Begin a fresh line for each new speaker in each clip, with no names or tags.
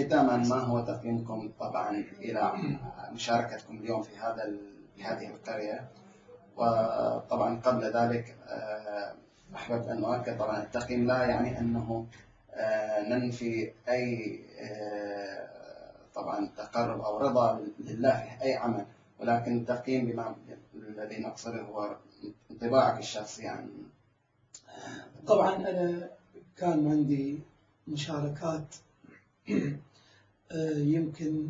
ختاما، ما هو تقييمكم طبعا إلى مشاركتكم اليوم في هذه القرية؟ وطبعا قبل ذلك أحببت أن أؤكد طبعا التقييم لا يعني أنه ننفي أي طبعا تقرب أو رضا لله في أي عمل، ولكن التقييم بما الذي نقصده هو انطباعك الشخصي عن.
طبعا أنا كان عندي مشاركات يمكن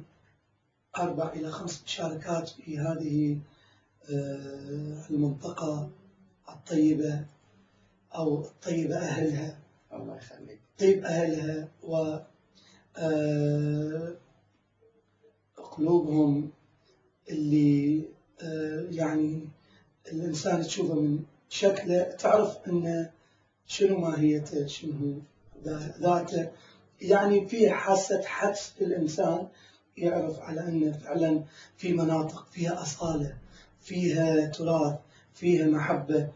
4 إلى 5 مشاركات في هذه المنطقة الطيبة، أو الطيبة أهلها.
الله يخليك.
طيب أهلها وقلوبهم اللي يعني الإنسان تشوفه من شكله تعرف أن شنو ماهيته، شنو ذاته، يعني في حاسة حدس في الإنسان يعرف على أن فعلا في مناطق فيها أصالة، فيها تراث، فيها محبة.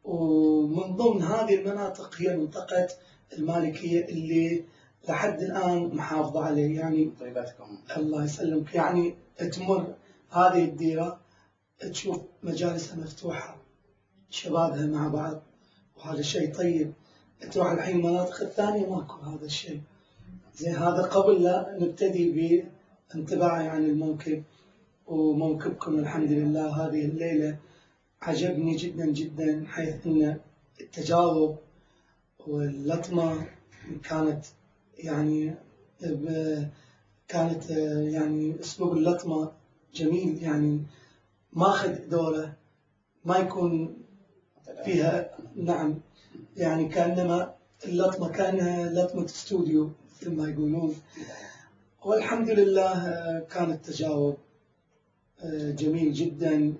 ومن ضمن هذه المناطق هي منطقة المالكية اللي لحد الآن محافظة عليه. يعني
طيبتكم
الله يسلمك، يعني تمر هذه الديرة تشوف مجالسها مفتوحة، شبابها مع بعض، وهذا شيء طيب. تروح الحين المناطق الثانية ماكو هذا الشيء. زين، هذا قبل لا نبتدي بانطباعي عن الموكب وموكبكم. الحمد لله هذه الليلة عجبني جدا جدا، حيث أن التجاوب واللطمة كانت يعني أسلوب اللطمة جميل، يعني ماخذ دوره، ما يكون فيها نعم، يعني كأنما اللطمة كانها لطمة استوديو مثل ما يقولون. والحمد لله كان التجاوب جميل جدا،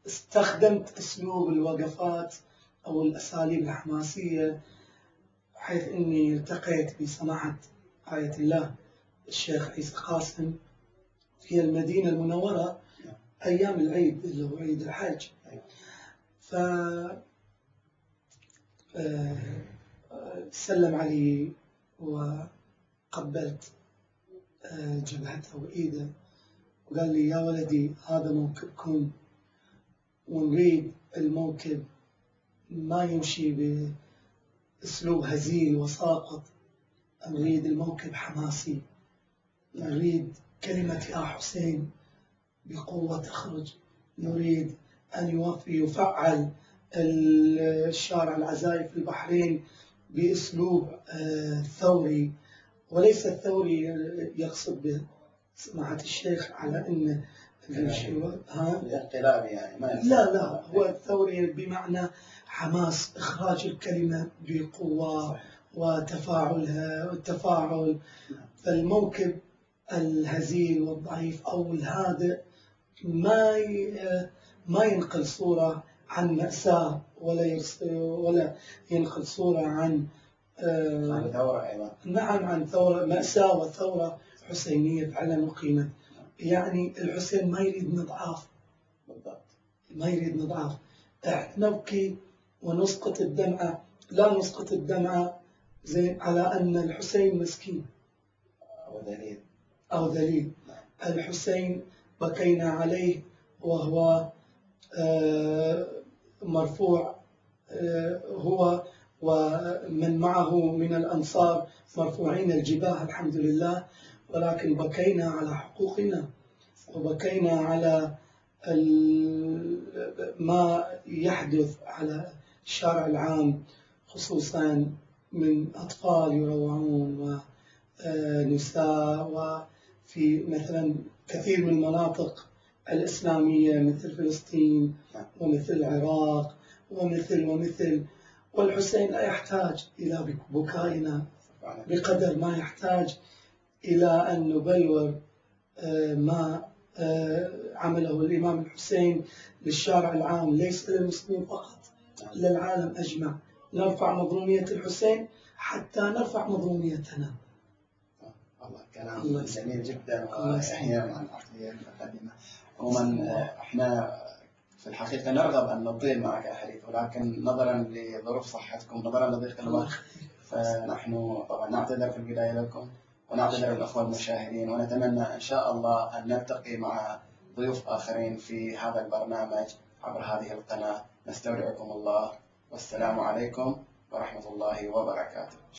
واستخدمت أسلوب الوقفات أو الأساليب الحماسية، حيث أني التقيت بسماحة آية الله الشيخ عيسى قاسم في المدينة المنورة أيام العيد اللي هو عيد الحج. سلم علي وقبلت جبهته وإيده وقال لي: يا ولدي، هذا موكبكم، ونريد الموكب ما يمشي بأسلوب هزيل وساقط، نريد الموكب حماسي، نريد كلمة يا حسين بقوة تخرج، نريد أن يفعل الشارع العزائي في البحرين بأسلوب ثوري، وليس الثوري يقصد به سماحة الشيخ على أن
الانقلاب يعني
لا، هو الثوري بمعنى حماس، إخراج الكلمة بقوة وتفاعلها والتفاعل. فالموكب الهزيل والضعيف أو الهادئ ما ينقل صورة عن مأساة، ولا ينقل صورة عن
ثورة أيضا.
نعم، عن ثورة، مأساة وثورة حسينية فعلا أقيمت. يعني الحسين ما يريد نضعاف،
بالضبط
ما يريد نضعاف. احنا نبكي ونسقط الدمعة، لا نسقط الدمعة زين على أن الحسين مسكين أو ذليل. الحسين بكينا عليه وهو مرفوع، هو ومن معه من الأنصار مرفوعين الجباه الحمد لله، ولكن بكينا على حقوقنا، وبكينا على ما يحدث على الشارع العام، خصوصا من أطفال يروعون ونساء، وفي مثلا كثير من المناطق الإسلامية مثل فلسطين ومثل العراق ومثل. والحسين لا يحتاج إلى بكائنا بقدر ما يحتاج إلى أن نبلور ما عمله الإمام الحسين للشارع العام، ليس للمسلمين فقط، للعالم أجمع. نرفع مظلومية الحسين حتى نرفع مظلوميتنا.
الله، كلام جميل جدا ويحيى مع العقلية المتقدمة. عموما احنا في الحقيقة نرغب أن نطيل معك الحديث، ولكن نظرا لظروف صحتكم، نظرا لضيق الوقت، فنحن طبعا نعتذر في البداية لكم، ونعتذر الأخوة المشاهدين، ونتمنى إن شاء الله أن نلتقي مع ضيوف آخرين في هذا البرنامج عبر هذه القناة. نستودعكم الله، والسلام عليكم ورحمة الله وبركاته.